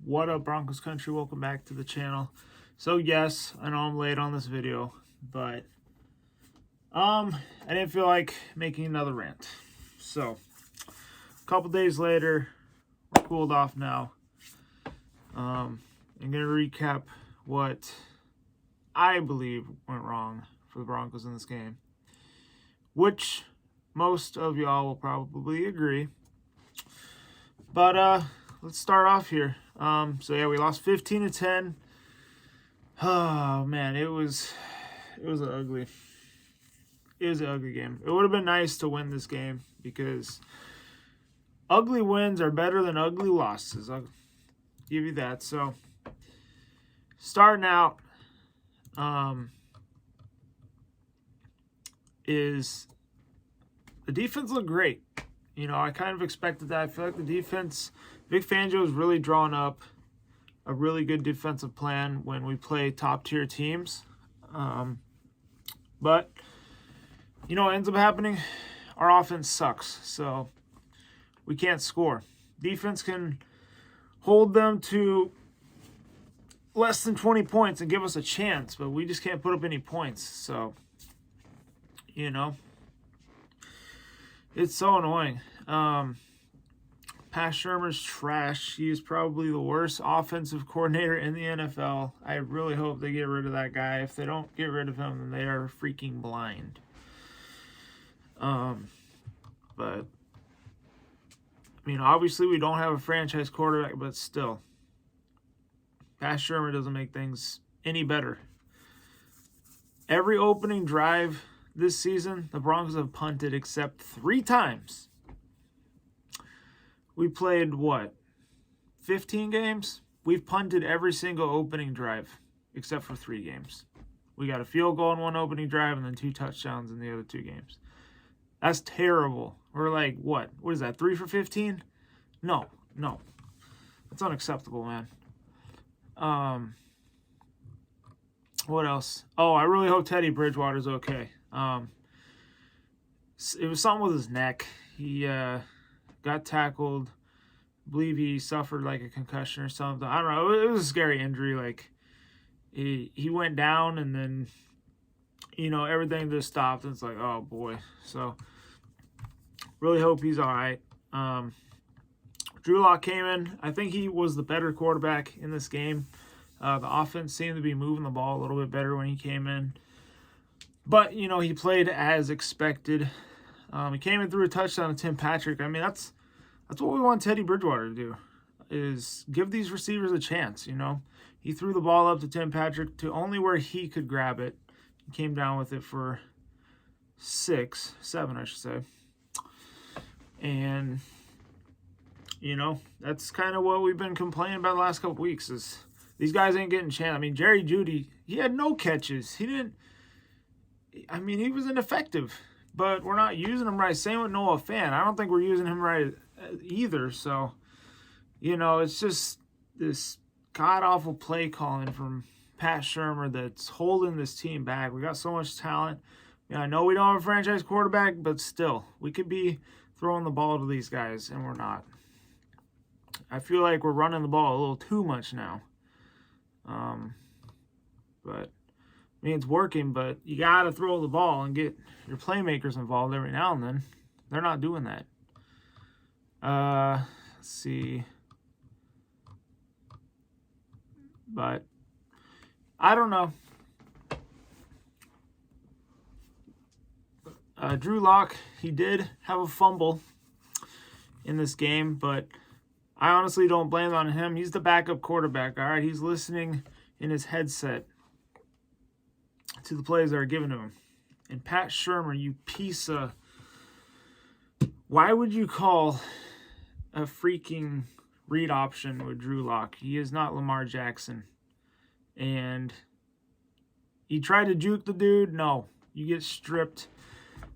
What up, Broncos country? Welcome back to the channel. So yes, I know I'm late on this video, but I didn't feel like making another rant. So a couple days later, we're cooled off now. I'm gonna recap what I believe went wrong for the Broncos in this game, which most of y'all will probably agree. But let's start off here. So yeah, we lost 15-10. Oh man, it was an ugly game. It would have been nice to win this game because ugly wins are better than ugly losses. I'll give you that. So starting out, is the defense looked great. You know, I kind of expected that. I feel like the defense, Vic Fangio is really drawn up a really good defensive plan when we play top-tier teams. But, you know what ends up happening? Our offense sucks, so we can't score. Defense can hold them to less than 20 points and give us a chance, but we just can't put up any points. So, you know, it's so annoying. Pat Shurmur's trash. He's probably the worst offensive coordinator in the NFL. I really hope they get rid of that guy. If they don't get rid of him, then they are freaking blind. But, I mean, obviously we don't have a franchise quarterback, but still. Pat Shurmur doesn't make things any better. Every opening drive this season, the Broncos have punted except 3 times. We played, 15 games? We've punted every single opening drive except for 3 games. We got a field goal in one opening drive and then 2 touchdowns in the other 2 games. That's terrible. We're like, what is that, 3 for 15? No. That's unacceptable, man. What else? Oh, I really hope Teddy Bridgewater's okay. It was something with his neck. He got tackled. I believe he suffered like a concussion or something. I don't know. It was a scary injury. Like he went down and then, you know, everything just stopped. And it's like, oh boy. So really hope he's all right. Drew Lock came in. I think he was the better quarterback in this game. The offense seemed to be moving the ball a little bit better when he came in. But, you know, he played as expected. He came in through a touchdown to Tim Patrick. I mean, that's what we want Teddy Bridgewater to do, is give these receivers a chance, you know. He threw the ball up to Tim Patrick to only where he could grab it. He came down with it for 7, I should say. And, you know, that's kind of what we've been complaining about the last couple weeks is these guys ain't getting a chance. I mean, Jerry Jeudy, he had no catches. He was ineffective. But we're not using him right. Same with Noah Fant. I don't think we're using him right either. So, you know, it's just this god-awful play calling from Pat Shurmur that's holding this team back. We got so much talent. Yeah, I know we don't have a franchise quarterback, but still, we could be throwing the ball to these guys, and we're not. I feel like we're running the ball a little too much now. But I mean, it's working, but you got to throw the ball and get your playmakers involved every now and then. They're not doing that. Let's see. But I don't know. Drew Lock, he did have a fumble in this game, but I honestly don't blame it on him. He's the backup quarterback, all right? He's listening in his headset to the plays that are given to him. And Pat Shurmur, you piece of... Why would you call a freaking read option with Drew Lock? He is not Lamar Jackson. And he tried to juke the dude. No, you get stripped.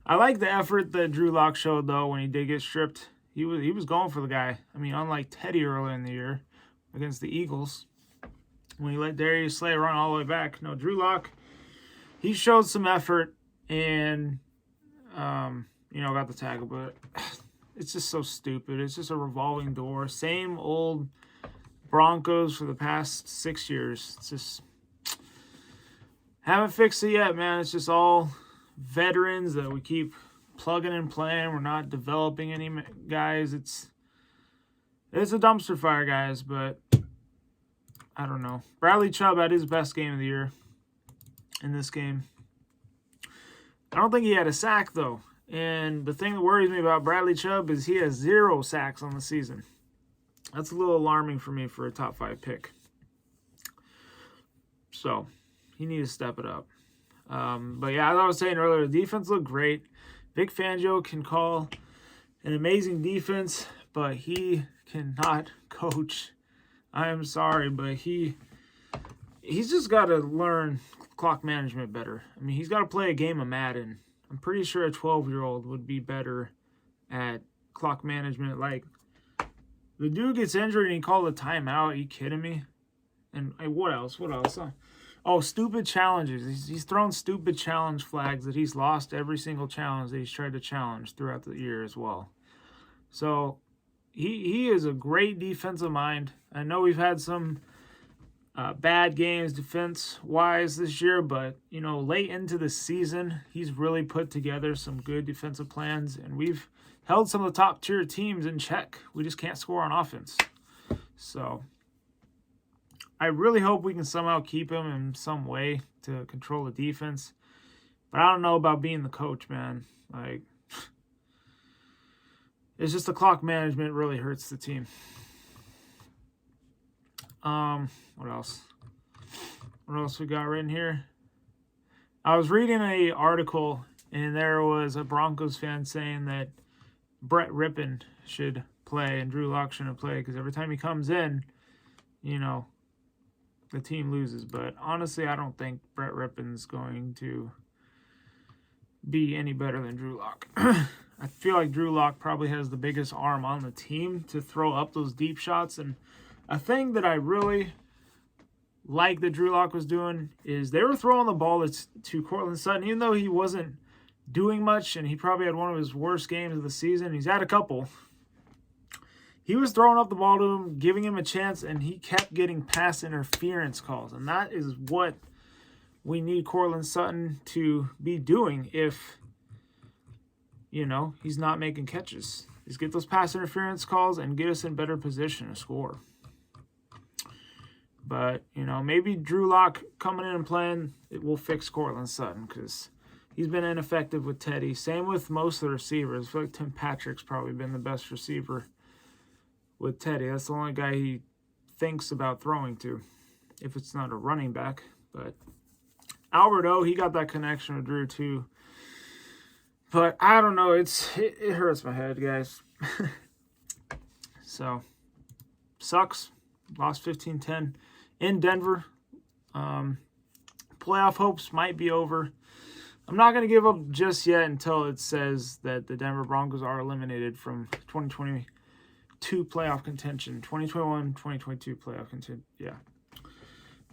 I like the effort that Drew Lock showed, though, when he did get stripped. He was going for the guy. I mean, unlike Teddy earlier in the year against the Eagles, when he let Darius Slay run all the way back. No, Drew Lock, he showed some effort and, you know, got the tackle, but it's just so stupid. It's just a revolving door. Same old Broncos for the past 6 years. It's just haven't fixed it yet, man. It's just all veterans that we keep plugging and playing. We're not developing any guys. It's a dumpster fire, guys, but I don't know. Bradley Chubb had his best game of the year in this game. I don't think he had a sack, though. And the thing that worries me about Bradley Chubb is he has 0 sacks on the season. That's a little alarming for me for a top 5 pick. So, he needs to step it up. But yeah, as I was saying earlier, the defense looked great. Vic Fangio can call an amazing defense, but he cannot coach. I am sorry, but he's just got to learn clock management better. I mean, he's got to play a game of Madden. I'm pretty sure a 12-year-old would be better at clock management. Like, the dude gets injured and he called a timeout. Are you kidding me? And hey, what else? Oh, stupid challenges. He's thrown stupid challenge flags that he's lost every single challenge that he's tried to challenge throughout the year as well. So he is a great defensive mind. I know we've had some bad games defense-wise this year, but, you know, late into the season, he's really put together some good defensive plans, and we've held some of the top-tier teams in check. We just can't score on offense. So I really hope we can somehow keep him in some way to control the defense. But I don't know about being the coach, man. Like, it's just the clock management really hurts the team. What else? What else we got written here? I was reading an article, and there was a Broncos fan saying that Brett Rippon should play and Drew Lock shouldn't play because every time he comes in, you know, the team loses. But honestly, I don't think Brett Rippon's going to be any better than Drew Lock. I feel like Drew Lock probably has the biggest arm on the team to throw up those deep shots. And a thing that I really like that Drew Lock was doing is they were throwing the ball to Courtland Sutton, even though he wasn't doing much and he probably had one of his worst games of the season. He's had a couple. He was throwing up the ball to him, giving him a chance, and he kept getting pass interference calls. And that is what we need Courtland Sutton to be doing if, you know, he's not making catches. Is get those pass interference calls and get us in better position to score. But, you know, maybe Drew Lock coming in and playing, it will fix Courtland Sutton because he's been ineffective with Teddy. Same with most of the receivers. I feel like Tim Patrick's probably been the best receiver with Teddy. That's the only guy he thinks about throwing to, if it's not a running back. But Alberto, he got that connection with Drew too. But I don't know. It hurts my head, guys. So, sucks. Lost 15-10 in Denver. Playoff hopes might be over. I'm not going to give up just yet until it says that the Denver Broncos are eliminated from 2022 playoff contention. 2021, 2022 playoff contention. Yeah.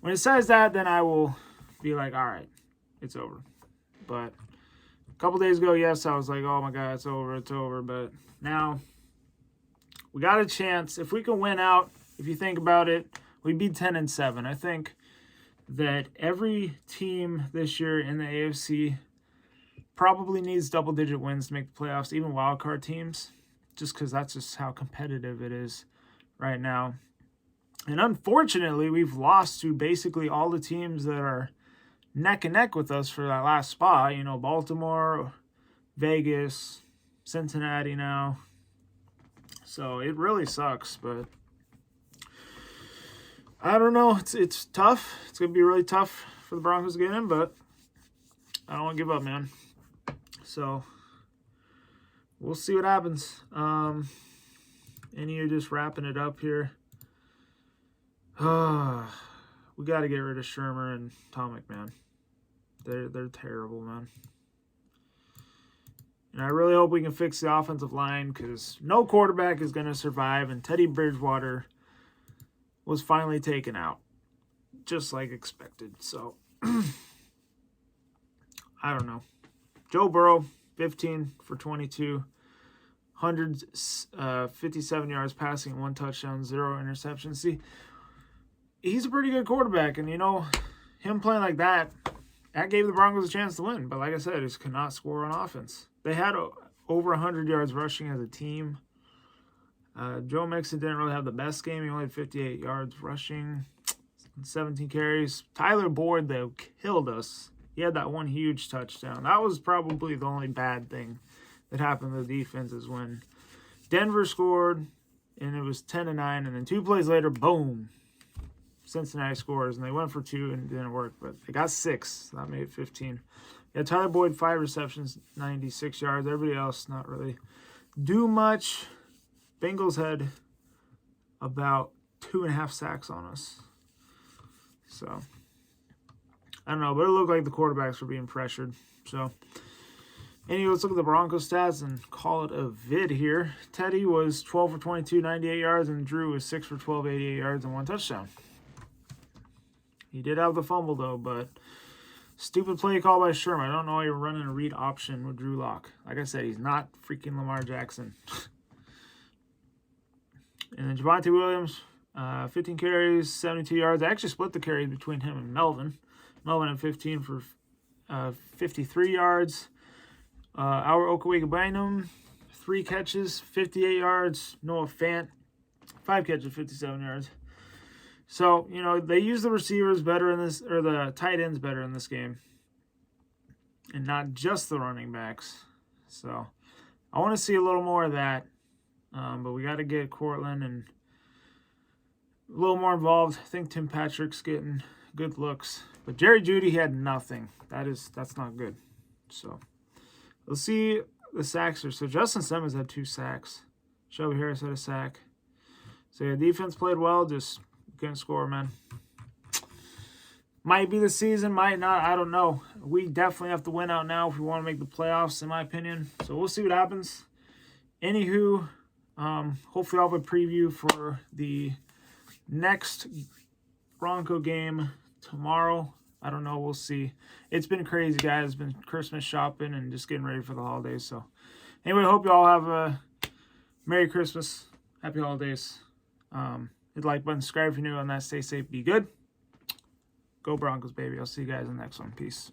When it says that, then I will be like, all right, it's over. But a couple days ago, yes, I was like, oh my God, it's over. But now we got a chance. If we can win out, if you think about it, we'd be 10-7. I think that every team this year in the AFC probably needs double-digit wins to make the playoffs, even wildcard teams, just because that's just how competitive it is right now. And unfortunately, we've lost to basically all the teams that are neck and neck with us for that last spot. You know, Baltimore, Vegas, Cincinnati now. So it really sucks, but I don't know. It's tough. It's going to be really tough for the Broncos to get in, but I don't want to give up, man. So we'll see what happens. And you're just wrapping it up here. We got to get rid of Shermer and Tom McMahon. They're terrible, man. And I really hope we can fix the offensive line because no quarterback is going to survive, and Teddy Bridgewater was finally taken out, just like expected. So, I don't know. Joe Burrow, 15 for 22. 157 yards passing, 1 touchdown, 0 interceptions. See, he's a pretty good quarterback, and, you know, him playing like that gave the Broncos a chance to win. But like I said, he just could not score on offense. They had over 100 yards rushing as a team. Joe Mixon didn't really have the best game. He only had 58 yards rushing, 17 carries. Tyler Boyd, though, killed us. He had that one huge touchdown. That was probably the only bad thing that happened to the defense, is when Denver scored, and it was 10-9, and then 2 plays later, boom, Cincinnati scores, and they went for 2 and it didn't work, but they got 6, so that made it 15. Yeah, Tyler Boyd, 5 receptions, 96 yards. Everybody else not really do much. Bengals had about 2.5 sacks on us. So, I don't know, but it looked like the quarterbacks were being pressured. So, anyway, let's look at the Broncos stats and call it a vid here. Teddy was 12 for 22, 98 yards, and Drew was 6 for 12, 88 yards, and 1 touchdown. He did have the fumble, though, but stupid play call by Sherman. I don't know why you're running a read option with Drew Lock. Like I said, he's not freaking Lamar Jackson. And then Javonte Williams, 15 carries, 72 yards. I actually split the carries between him and Melvin. Melvin had 15 for 53 yards. Our Okawika-Bynum, 3 catches, 58 yards. Noah Fant, 5 catches, 57 yards. So, you know, they use the receivers better in this, or the tight ends better in this game, and not just the running backs. So, I want to see a little more of that. But we got to get Cortland and a little more involved. I think Tim Patrick's getting good looks. But Jerry Jeudy had nothing. That's not good. So, let's see the sacks here. So, Justin Simmons had 2 sacks. Shelby Harris had a sack. So, yeah, defense played well. Just couldn't score, man. Might be the season, might not. I don't know. We definitely have to win out now if we want to make the playoffs, in my opinion. So, we'll see what happens. Anywho, hopefully I'll have a preview for the next Bronco game tomorrow. I don't know. We'll see. It's been crazy, guys. It's been Christmas shopping and just getting ready for the holidays. So, anyway, hope you all have a Merry Christmas. Happy holidays. Hit the like button, subscribe if you're new on that. Stay safe, be good. Go Broncos, baby. I'll see you guys in the next one. Peace.